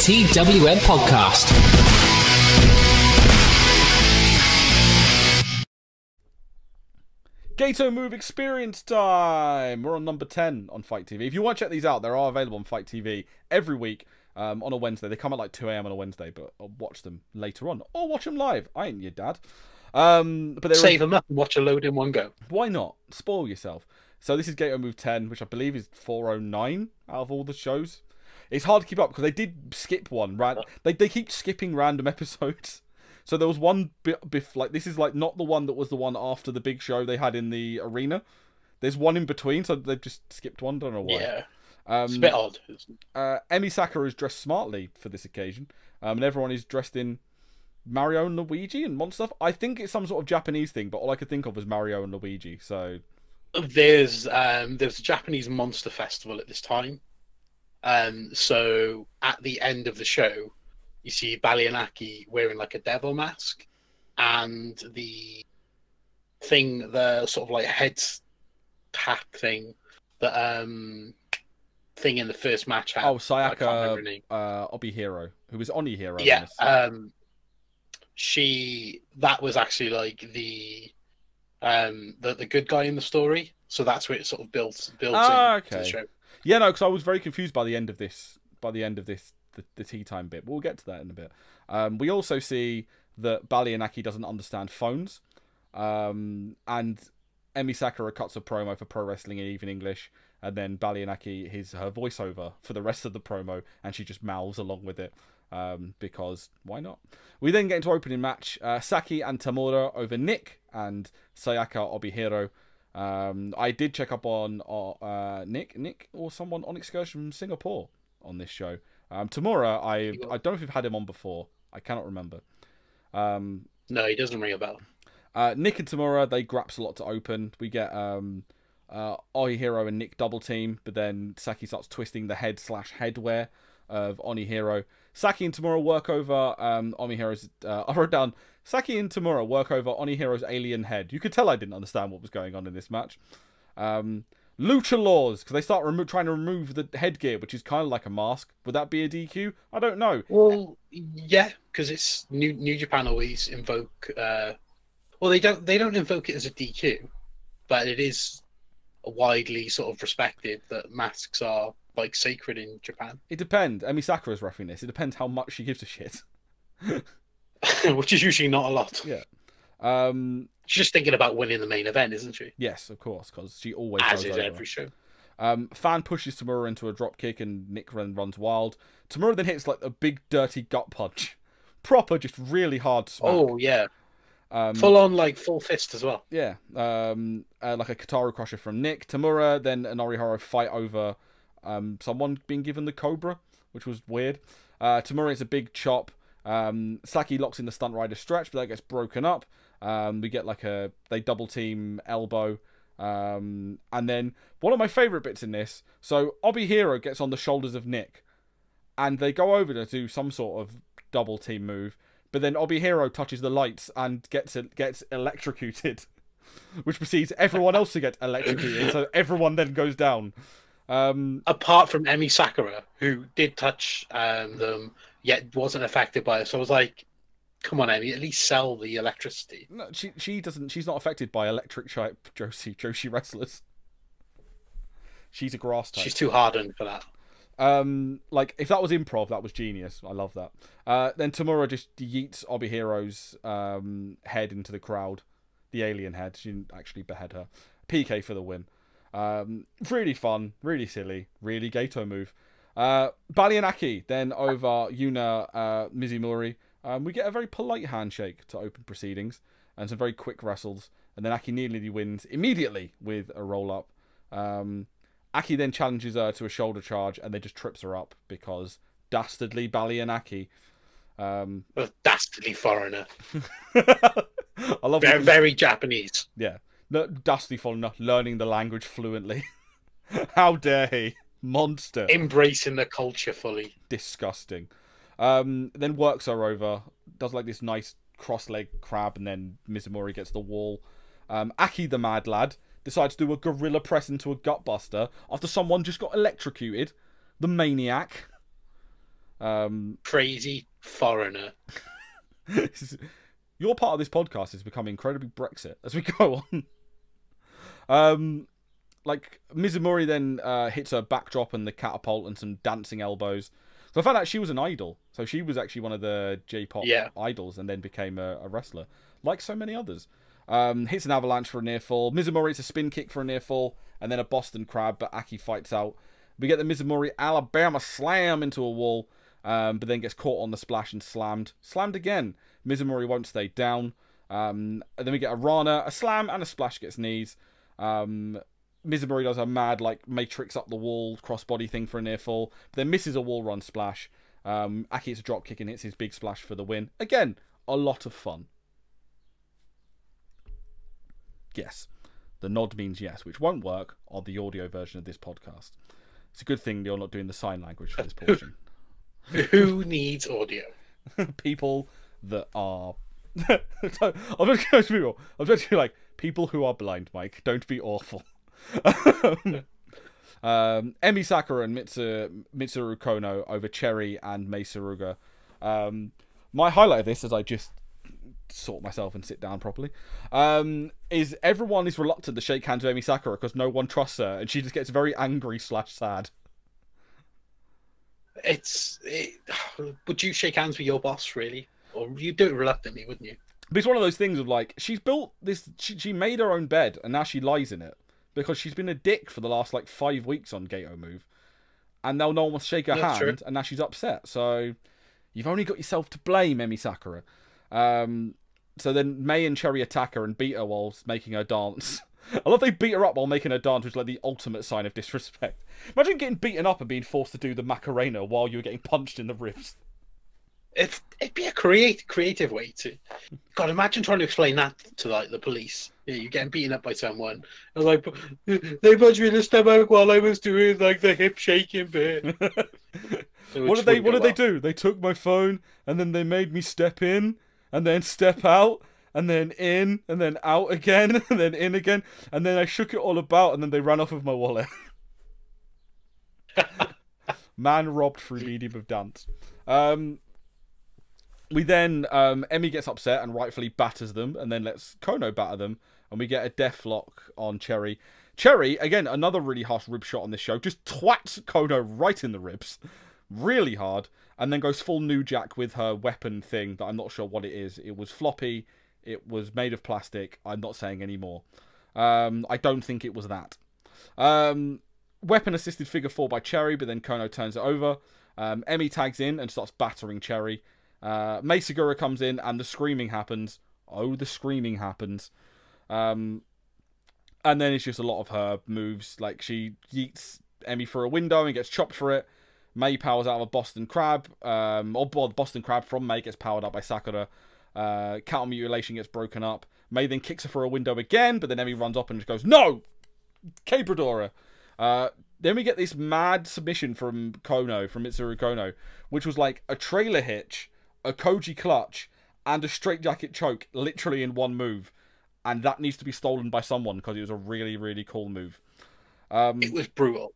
TWM podcast. Gatoh Move Experience time! We're on number 10 on FITE TV. If you want to check these out, they're all available on FITE TV every week on a Wednesday. They come at like 2 AM on a Wednesday, but I'll watch them later on. Or watch them live. I ain't your dad. But Save them up and watch a load in one go. Why not? Spoil yourself. So this is Gatoh Move 10, which I believe is 409 out of all the shows. It's hard to keep up because they did skip one. They keep skipping random episodes. So there was one bit, like this is like not the one that was the one after the big show they had in the arena. There's one in between, so they've just skipped one. Don't know why. Yeah, it's a bit odd. Emi Sakura is dressed smartly for this occasion, and everyone is dressed in Mario and Luigi and Monster stuff. I think it's some sort of Japanese thing, but all I could think of was Mario and Luigi. So there's a Japanese monster festival at this time. So at the end of the show, you see Bali and Aki wearing like a devil mask, and the sort of like head pack thing, the thing in the first match had. Oh, Sayaka Obihiro, who was Onihiro. Yeah, that was actually like the good guy in the story, so that's where it sort of builds into the show. Yeah, no, because I was very confused by the end of this. The tea time bit. We'll get to that in a bit. We also see that Bali and Aki doesn't understand phones, and Emi Sakura cuts a promo for Pro Wrestling in even English, and then Bali and Aki is her voiceover for the rest of the promo, and she just mouths along with it. Because why not? We then get into opening match. Saki and Tamura over Nick and Sayaka Obihiro. I did check up on Nick or someone on excursion from Singapore on this show. Tamura, I don't know if we've had him on before. I cannot remember. No, he doesn't ring a bell. Nick and Tamura, they graps a lot to open. We get Onihiro and Nick double team, but then Saki starts twisting the head/headwear of Onihiro. Saki and Tamura work over Onihiro's... I wrote down, Saki and Tamura work over Onihiro's alien head. You could tell I didn't understand what was going on in this match. Lucha laws, because they start trying to remove the headgear, which is kind of like a mask. Would that be a DQ? I don't know. Well, yeah, because it's New Japan always invoke. Well, they don't invoke it as a DQ, but it is widely sort of respected that masks are like sacred in Japan. It depends. Emi Sakura's roughing this. It depends how much she gives a shit. Which is usually not a lot. Yeah. She's just thinking about winning the main event, isn't she? Yes, of course, because she always as goes is over. every show. Fan pushes Tamura into a drop kick and Nick runs wild. Tamura then hits like a big dirty gut punch. Proper, just really hard smack. Oh, yeah. Full on, like, full fist as well. Yeah. Like a Kataru crusher from Nick. Tamura then and Orihiro fight over someone being given the Cobra, which was weird. Tamura hits a big chop. Saki locks in the stunt rider stretch, but that gets broken up. We get like they double team elbow. And then one of my favourite bits in this, so Obihiro gets on the shoulders of Nick, and they go over to do some sort of double team move, but then Obihiro touches the lights and gets electrocuted, which precedes everyone else to get electrocuted, so everyone then goes down. Apart from Emi Sakura, who did touch them, yet wasn't affected by it. So I was like, come on, Emi, at least sell the electricity. No, she doesn't. She's not affected by electric type Joshi wrestlers. She's a grass type. She's too hardened for that. Like if that was improv, that was genius. I love that. Then Tamura just yeets Obihiro's head into the crowd, the alien head. She didn't actually behead her. PK for the win. Really fun, really silly, really Gatoh move. Bali and Aki then over Yuna Mizumori. We get a very polite handshake to open proceedings and some very quick wrestles. And then Aki nearly wins immediately with a roll-up. Aki then challenges her to a shoulder charge and then just trips her up because dastardly Bali and Aki. A dastardly foreigner. I love very Japanese. Yeah. No, dastardly foreigner, learning the language fluently. How dare he? Monster. Embracing the culture fully. Disgusting. Then works her over, does like this nice cross-leg crab, and then Mizumori gets the wall. Aki, the mad lad, decides to do a gorilla press into a gutbuster after someone just got electrocuted. The maniac. Crazy foreigner. Your part of this podcast is becoming incredibly Brexit as we go on. Like, Mizumori then hits her backdrop and the catapult and some dancing elbows. So I found out she was an idol. So she was actually one of the J-pop idols and then became a wrestler, like so many others. Hits an avalanche for a near fall. Mizumori hits a spin kick for a near fall, and then a Boston Crab, but Aki fights out. We get the Mizumori Alabama slam into a wall, but then gets caught on the splash and slammed. Slammed again. Mizumori won't stay down. And then we get a Rana, a slam, and a splash gets knees. Mizumori does a mad, like, matrix up the wall crossbody thing for a near fall, but then misses a wall run splash. Aki hits a drop kick and hits his big splash for the win. Again, a lot of fun. Yes. The nod means yes, which won't work on the audio version of this podcast. It's a good thing you're not doing the sign language for this portion. Who needs audio? People that are... I'm just going to be like, people who are blind, Mike. Don't be awful. Emi Sakura and Mitsuru Kono over Cherry and Mei Suruga. My highlight of this, as I just sort myself and sit down properly, is everyone is reluctant to shake hands with Emi Sakura because no one trusts her, and she just gets very angry / sad. Would you shake hands with your boss, really? Or you'd do it reluctantly, wouldn't you? But it's one of those things of, like, she's built this... She made her own bed, and now she lies in it. Because she's been a dick for the last, like, 5 weeks on Gatoh Move. And now no one wants to shake her hand, true. And now she's upset. So, you've only got yourself to blame, Emi Sakura. So then Mei and Cherry attack her and beat her while making her dance. I love they beat her up while making her dance, which is like the ultimate sign of disrespect. Imagine getting beaten up and being forced to do the Macarena while you were getting punched in the ribs. It'd be a creative way to... God, imagine trying to explain that to, like, the police. Yeah, you're getting beaten up by someone. And, like, they punched me in the stomach while I was doing, like, the hip shaking bit. What did they do? They took my phone, and then they made me step in, and then step out, and then in, and then out again, and then in again, and then I shook it all about, and then they ran off with my wallet. Man robbed through medium of dance. We then, Emi gets upset and rightfully batters them, and then lets Kono batter them, and we get a death lock on Cherry. Cherry, again, another really harsh rib shot on this show, just twats Kono right in the ribs, really hard, and then goes full New Jack with her weapon thing that I'm not sure what it is. It was floppy, it was made of plastic, I'm not saying any more. I don't think it was that. Weapon-assisted figure 4 by Cherry, but then Kono turns it over. Emi tags in and starts battering Cherry. Mei Segura comes in and the screaming happens. Oh, the screaming happens. And then it's just a lot of her moves. Like, she yeets Emi through a window and gets chopped for it. Mei powers out of a Boston Crab. The Boston Crab from Mei gets powered up by Sakura. Counter mutilation gets broken up. Mei then kicks her through a window again, but then Emi runs up and just goes, "No! Cabradora!" Then we get this mad submission from Kono, from Mitsuru Kono, which was like a trailer hitch, a Koji clutch, and a straitjacket choke, literally in one move. And that needs to be stolen by someone, because it was a really, really cool move. It was brutal.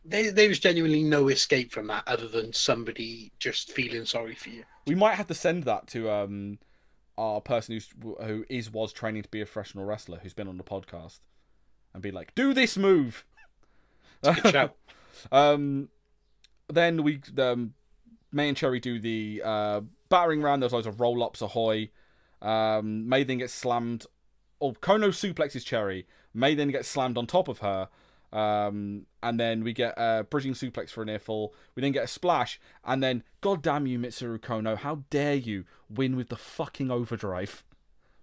There was genuinely no escape from that, other than somebody just feeling sorry for you. We might have to send that to our person who was training to be a professional wrestler, who's been on the podcast, and be like, "Do this move." Good shout. Then Mei and Cherry do the battering round. There's loads of roll-ups, ahoy. Mei then gets slammed. Kono suplexes Cherry. Mei then gets slammed on top of her. And then we get a bridging suplex for a near fall. We then get a splash. And then, God damn you, Mitsuru Kono, how dare you win with the fucking overdrive?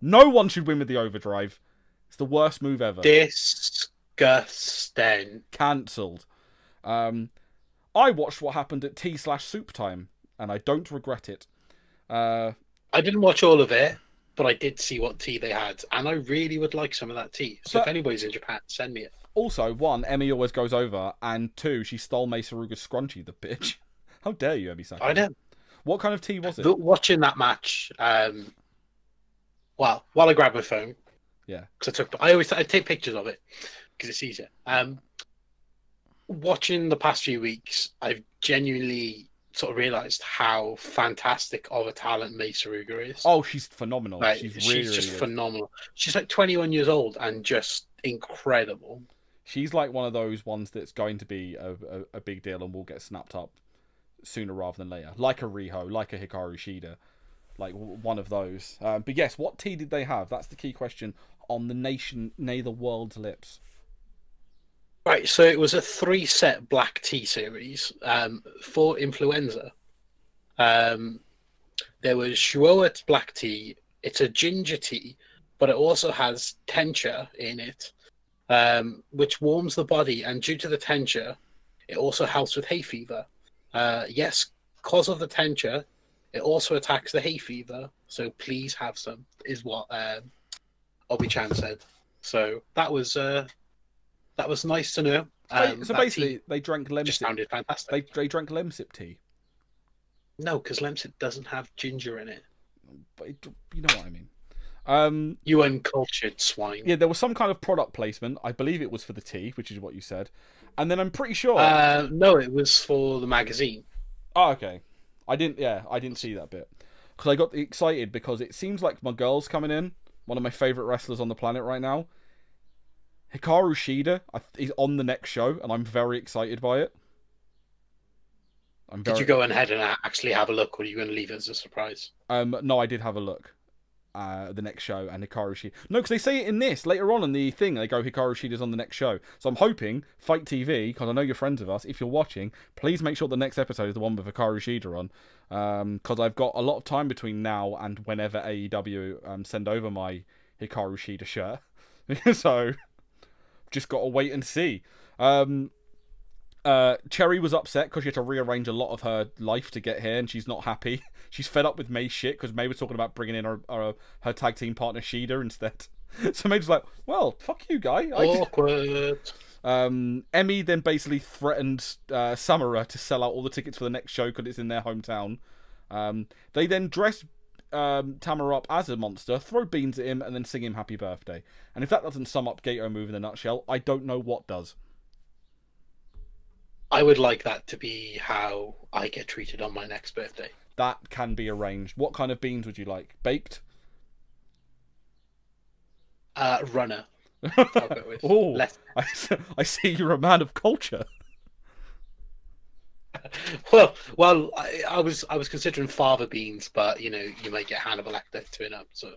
No one should win with the overdrive. It's the worst move ever. Disgusting. Cancelled. I watched what happened at T/Soup Time, and I don't regret it. I didn't watch all of it, but I did see what tea they had, and I really would like some of that tea. So if anybody's in Japan, send me it. Also, 1, Emi always goes over, and 2, she stole Mei Saruga's scrunchie, the bitch. How dare you, Emi Sakura? I know. What kind of tea was it? Watching that match, while I grab my phone, yeah, because I take pictures of it because it's easier. watching the past few weeks, I've genuinely sort of realised how fantastic of a talent Mei Saruga is. Oh, she's phenomenal. Like, She's she's just really phenomenal. She's like 21 years old and just incredible. She's like one of those ones that's going to be a big deal and will get snapped up sooner rather than later. Like a Riho, like a Hikaru Shida. Like one of those. But yes, what tea did they have? That's the key question on the nation, nay, the world's lips. Right, so it was a 3-set black tea series for influenza. There was Shuoat black tea. It's a ginger tea, but it also has tencha in it, which warms the body. And due to the tencha, it also helps with hay fever. Yes, because of the tencha, it also attacks the hay fever. So please have some, is what Obi-chan said. So that was nice to know. So basically, they drank Lemsip. Just sounded fantastic. They drank Lemsip tea. No, because Lemsip doesn't have ginger in it. But you know what I mean. You uncultured swine. Yeah, there was some kind of product placement. I believe it was for the tea, which is what you said. And then I'm pretty sure. No, it was for the magazine. Oh, okay. I didn't see that bit because I got excited because it seems like my girl's coming in. One of my favorite wrestlers on the planet right now. Hikaru Shida is on the next show, and I'm very excited by it. Did you go ahead and actually have a look, or are you going to leave it as a surprise? No, I did have a look. The next show, and Hikaru Shida. No, because they say it in this later on in the thing. They go Hikaru Shida's on the next show. So I'm hoping FITE TV, because I know you're friends of us. If you're watching, please make sure the next episode is the one with Hikaru Shida on. Because I've got a lot of time between now and whenever AEW send over my Hikaru Shida shirt. So just got to wait and see. Cherry was upset because she had to rearrange a lot of her life to get here, and she's not happy. She's fed up with May's shit because May was talking about bringing in her tag team partner Shida instead. So May's like, well, fuck you, guy. Awkward. Emmy then basically threatened Samura to sell out all the tickets for the next show because it's in their hometown. They then dress Tamara up as a monster, throw beans at him, and then sing him happy birthday. And if that doesn't sum up Gatoh Move in a nutshell, I don't know what does. I would like that to be how I get treated on my next birthday. That can be arranged. What kind of beans would you like? Baked? Runner. I'll go with. Oh, I see you're a man of culture. Well, I was considering fava beans, but you know, you might get Hannibal Lecter to it up. So